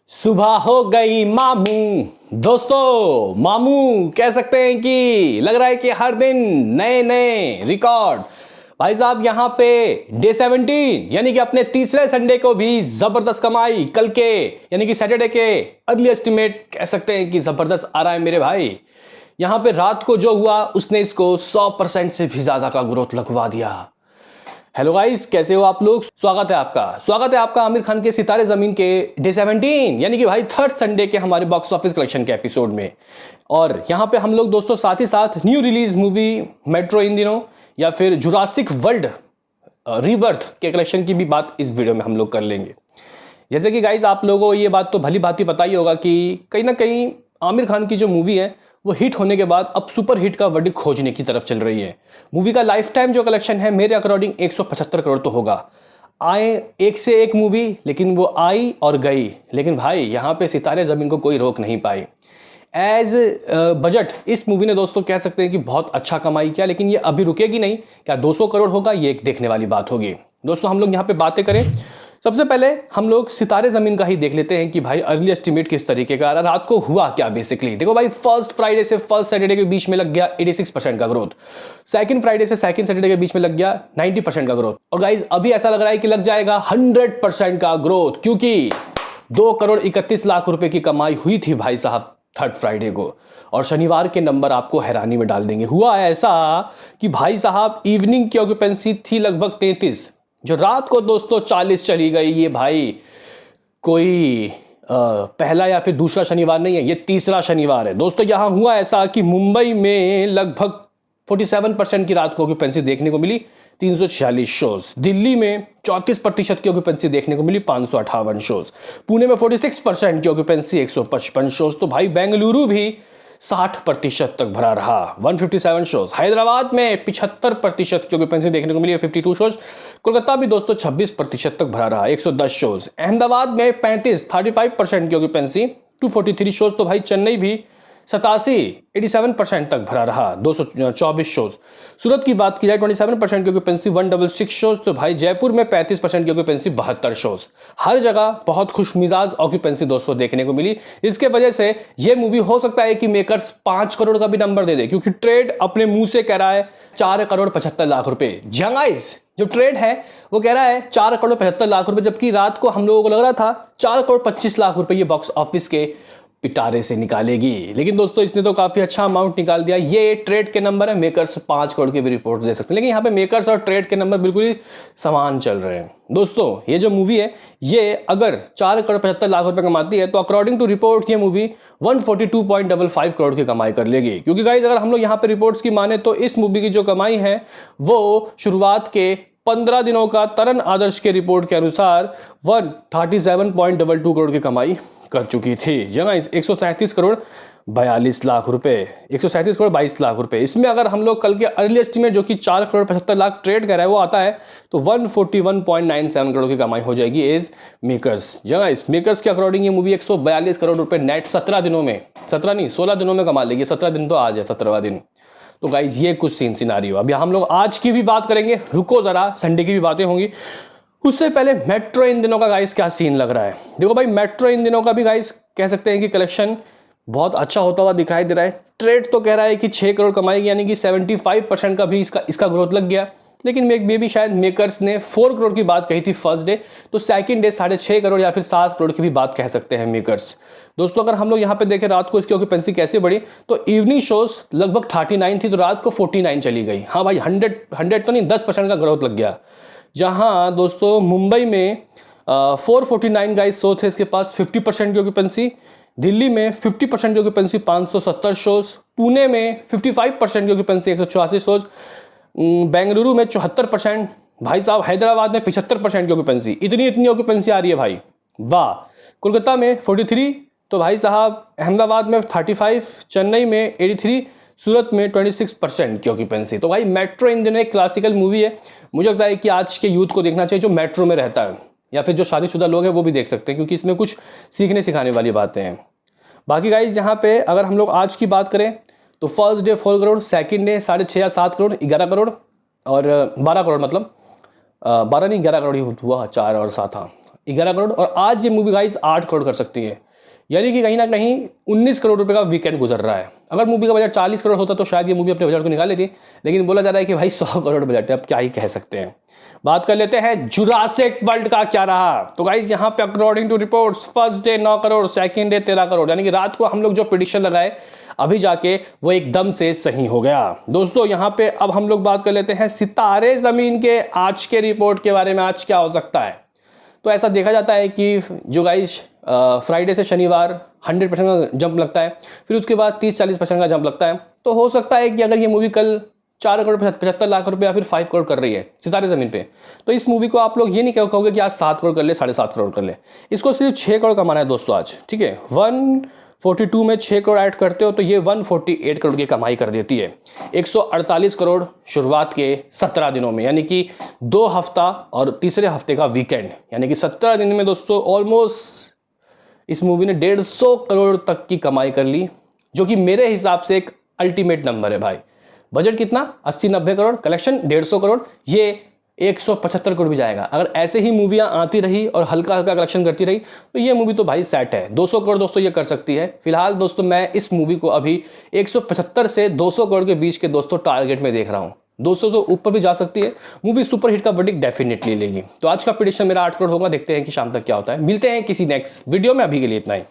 सुबह हो गई मामू। दोस्तों मामू कह सकते हैं कि लग रहा है कि हर दिन नए नए रिकॉर्ड। भाई साहब यहाँ पे डे 17 यानी कि अपने तीसरे संडे को भी जबरदस्त कमाई। कल के यानी कि सैटरडे के अर्ली एस्टिमेट कह सकते हैं कि जबरदस्त आ रहा है मेरे भाई। यहाँ पे रात को जो हुआ उसने इसको 100% से भी ज्यादा का ग्रोथ लगवा दिया। हेलो गाइस, कैसे हो आप लोग। स्वागत है आपका आमिर खान के सितारे जमीन के डे 17 यानी कि भाई थर्ड संडे के हमारे बॉक्स ऑफिस कलेक्शन के एपिसोड में। और यहां पे हम लोग दोस्तों साथ ही साथ न्यू रिलीज मूवी मेट्रो इन दिनों या फिर जुरासिक वर्ल्ड रीबर्थ के कलेक्शन की भी बात इस वीडियो में हम लोग कर लेंगे। जैसे कि गाइज आप लोगों को ये बात तो भली भांति पता ही होगा कि कहीं ना कहीं आमिर खान की जो मूवी है वो हिट होने के बाद अब सुपर हिट का वर्डिक्ट खोजने की तरफ चल रही है। मूवी का लाइफ टाइम जो कलेक्शन है मेरे अकॉर्डिंग 175 करोड़ तो होगा। आए एक से एक मूवी, लेकिन वो आई और गई। लेकिन भाई यहाँ पे सितारे जमीन को कोई रोक नहीं पाई। एज बजट इस मूवी ने दोस्तों कह सकते हैं कि बहुत अच्छा कमाई किया, लेकिन ये अभी रुकेगी नहीं। क्या 200 करोड़ होगा, ये एक देखने वाली बात होगी। दोस्तों हम लोग यहाँ पे बातें करें, सबसे पहले हम लोग सितारे जमीन का ही देख लेते हैं कि भाई अर्ली एस्टिमेट किस तरीके का रहा, रात को हुआ क्या। बेसिकली देखो भाई, फर्स्ट फ्राइडे से फर्स्ट सैटरडे के बीच में लग गया 86% का ग्रोथ। सेकंड फ्राइडे से सेकंड सैटरडे के बीच में लग गया 90% का ग्रोथ। और गाइज अभी ऐसा लग रहा है कि लग जाएगा 100% का ग्रोथ, क्योंकि 2,31,00,000 रुपए की कमाई हुई थी भाई साहब थर्ड फ्राइडे को। और शनिवार के नंबर आपको हैरानी में डाल देंगे। हुआ ऐसा कि भाई साहब इवनिंग की ऑक्यूपेंसी थी लगभग 33, जो रात को दोस्तों 40 चली गई। ये भाई कोई पहला या फिर दूसरा शनिवार नहीं है, ये तीसरा शनिवार है दोस्तों। यहां हुआ ऐसा कि मुंबई में लगभग 47% की रात को ऑक्यूपेंसी देखने को मिली, 346 शोज। दिल्ली में 34% की ऑक्यूपेंसी देखने को मिली, 558 शोज। पुणे में 46% की ऑक्यूपेंसी, 155 शोज। तो भाई बेंगलुरु भी 60% तक भरा रहा, 157 शोज। हैदराबाद में 75% की ऑक्यूपेंसी देखने को मिली, 52 शोज। कोलकाता भी दोस्तों 26% तक भरा रहा, 110 शोज। अहमदाबाद में 35% की ऑक्यूपेंसी, 243 शोज। तो भाई चेन्नई भी 87% तक भरा रहा, 224 शोज। सूरत की बात की जाए 27% की ऑक्यूपेंसी, 166 शोज। तो भाई जयपुर में 35% की ऑक्यूपेंसी, 72 शोज। हर जगह बहुत खुशमिजाज ऑक्यूपेंसी दोस्तों देखने को मिली। इसके वजह से यह मूवी हो सकता है कि मेकर्स 5 करोड़ का भी नंबर दे दे, क्योंकि ट्रेड अपने मुंह से कह रहा है 4,75,00,000 रुपए। जंगाइज जो ट्रेड है वो कह रहा है 4,75,00,000 रुपए, जबकि रात को हम लोगों को लग रहा था 4,25,00,000 रुपए ये बॉक्स ऑफिस के पिटारे से निकालेगी। लेकिन दोस्तों इसने तो काफी अच्छा अमाउंट निकाल दिया। ये ट्रेड के नंबर है, मेकर्स 5 करोड़ की भी रिपोर्ट दे सकते हैं, लेकिन यहाँ पे मेकर्स और ट्रेड के नंबर बिल्कुल ही समान चल रहे हैं। दोस्तों ये जो मूवी है ये अगर 4,75,00,000 रुपए कमाती है तो अकॉर्डिंग टू रिपोर्ट ये मूवी 142.55 करोड़ की कमाई कर लेगी। क्योंकि गाइज अगर हम लोग यहाँ पे रिपोर्ट्स की माने तो इस मूवी की जो कमाई है वो शुरुआत के 15 दिनों का तरन आदर्श के रिपोर्ट के अनुसार 137.22 करोड़ की कमाई कर चुकी थी। जगह 137 करोड़ 42 लाख रुपए, 137 करोड़ 22 लाख रुपए। इसमें अगर हम लोग कल के अर्ली एस्टिमेट जो कि 4 करोड़ 75 लाख ट्रेड कर रहा है वो आता है तो 141.97 करोड़ की कमाई हो जाएगी एज मेकर्स। जगह इस मेकर्स के अकॉर्डिंग ये मूवी 142 करोड़ रुपए नेट 17 दिनों में, 17 नहीं 16 दिनों में कमा लेगी। 17 दिन तो आज है, 17वां दिन। तो गाइज ये कुछ सीन सिनारियो। अभी हम लोग आज की भी बात करेंगे, रुको जरा, संडे की भी बातें होंगी। उससे पहले मेट्रो इन दिनों का गाइस क्या सीन लग रहा है। देखो भाई मेट्रो इन दिनों का भी गाइस कह सकते हैं कि कलेक्शन बहुत अच्छा होता हुआ दिखाई दे रहा है। ट्रेड तो कह रहा है कि 6 करोड़ कमाएगी, यानी कि 75% का भी इसका ग्रोथ लग गया। लेकिन मे भी शायद मेकर्स ने 4 करोड़ की बात कही थी फर्स्ट डे, तो सेकंड डे 6.5 करोड़ या फिर 7 करोड़ की भी बात कह सकते हैं मेकर्स। दोस्तों अगर हम लोग यहाँ पे देखें रात को इसकी ऑक्यूपेंसी कैसे बढ़ी, तो इवनिंग शोज लगभग 39 थी तो रात को 49 चली गई। हाँ भाई 100 तो नहीं, 10% का ग्रोथ लग गया। जहां दोस्तों मुंबई में 449 गाइस शो थे इसके पास, 50% की ऑक्यूपेंसी। दिल्ली में 50% की ऑक्यूपेंसी, 570 शोज। पुणे में 55% की ऑक्यूपेंसी, 184 शोज। बेंगलुरु में 74%। भाई साहब हैदराबाद में 75% की ऑक्यूपेंसी। इतनी ऑक्यूपेंसी आ रही है भाई, वाह। कोलकाता में 43, तो भाई साहब अहमदाबाद में 35, चेन्नई में 83, सूरत में 26% की ऑक्यूपेंसी। तो भाई मेट्रो इन दिनों एक क्लासिकल मूवी है। मुझे लगता है कि आज के यूथ को देखना चाहिए जो मेट्रो में रहता है, या फिर जो शादीशुदा लोग हैं वो भी देख सकते हैं, क्योंकि इसमें कुछ सीखने सिखाने वाली बातें हैं। बाकी गाइज यहाँ पे अगर हम लोग आज की बात करें तो first day 4 crore, second day 6.5 या 7 करोड़, 11 करोड़ और 12 करोड़, मतलब 12 नहीं 11 करोड़ ही हुआ, 4 और 7 हाँ। 11 करोड़, और आज ये मूवी गाइस 8 करोड़ कर सकती है। यानी कि कहीं ना कहीं 19 करोड़ रुपए का वीकेंड गुजर रहा है। अगर मूवी का बजट 40 करोड़ होता तो शायद ये मूवी अपने बजट को निकाल लेती, लेकिन बोला जा रहा है कि भाई 100 करोड़ बजट है, अब क्या ही कह सकते हैं। बात कर लेते हैं जुरासिक वर्ल्ड का क्या रहा। तो गाइस यहाँ पे according to reports first day 9 crore, second day 13 crore, यानी कि रात को हम लोग जो प्रेडिक्शन लगाए अभी जाके वो एकदम से सही हो गया। दोस्तों यहाँ पे अब हम लोग बात कर लेते हैं सितारे जमीन के आज के रिपोर्ट के बारे में। आज क्या हो सकता है? तो ऐसा देखा जाता है कि जो गाइस फ्राइडे से शनिवार 100% का जंप लगता है, फिर उसके बाद 30-40% का जंप लगता है। तो हो सकता है कि अगर ये मूवी कल 4 करोड़ 75 लाख रुपए या फिर 5 करोड़ कर रही है सितारे ज़मीन पे, तो इस मूवी को आप लोग ये नहीं कहोगे कि आज 7 करोड़ कर ले, 7.5 करोड़ कर ले। इसको सिर्फ 6 करोड़ कमाना है दोस्तों आज, ठीक है। 142 में 6 करोड़ ऐड करते हो तो ये 148 करोड़ की कमाई कर देती है। 148 करोड़ शुरुआत के 17 दिनों में, यानी कि 2 हफ्ता और तीसरे हफ्ते का वीकेंड, यानी कि 17 दिन में दोस्तों ऑलमोस्ट इस मूवी ने 150 करोड़ तक की कमाई कर ली, जो कि मेरे हिसाब से एक अल्टीमेट नंबर है भाई। बजट कितना? 80-90 करोड़, कलेक्शन 150 करोड़, ये 175 करोड़ भी जाएगा। अगर ऐसे ही मूवियां आती रही और हल्का हल्का कलेक्शन करती रही तो ये मूवी तो भाई सेट है। 200 करोड़ दोस्तों ये कर सकती है। फिलहाल दोस्तों मैं इस मूवी को अभी 175 से 200 करोड़ के बीच के दोस्तों टारगेट में देख रहा हूँ। 200 से ऊपर भी जा सकती है मूवी, सुपर हिट का वर्डिक्ट डेफिनेटली लेगी। तो आज का प्रेडिक्शन मेरा 8 करोड़ होगा। देखते हैं कि शाम तक क्या होता है। मिलते हैं किसी नेक्स्ट वीडियो में, अभी के लिए इतना ही।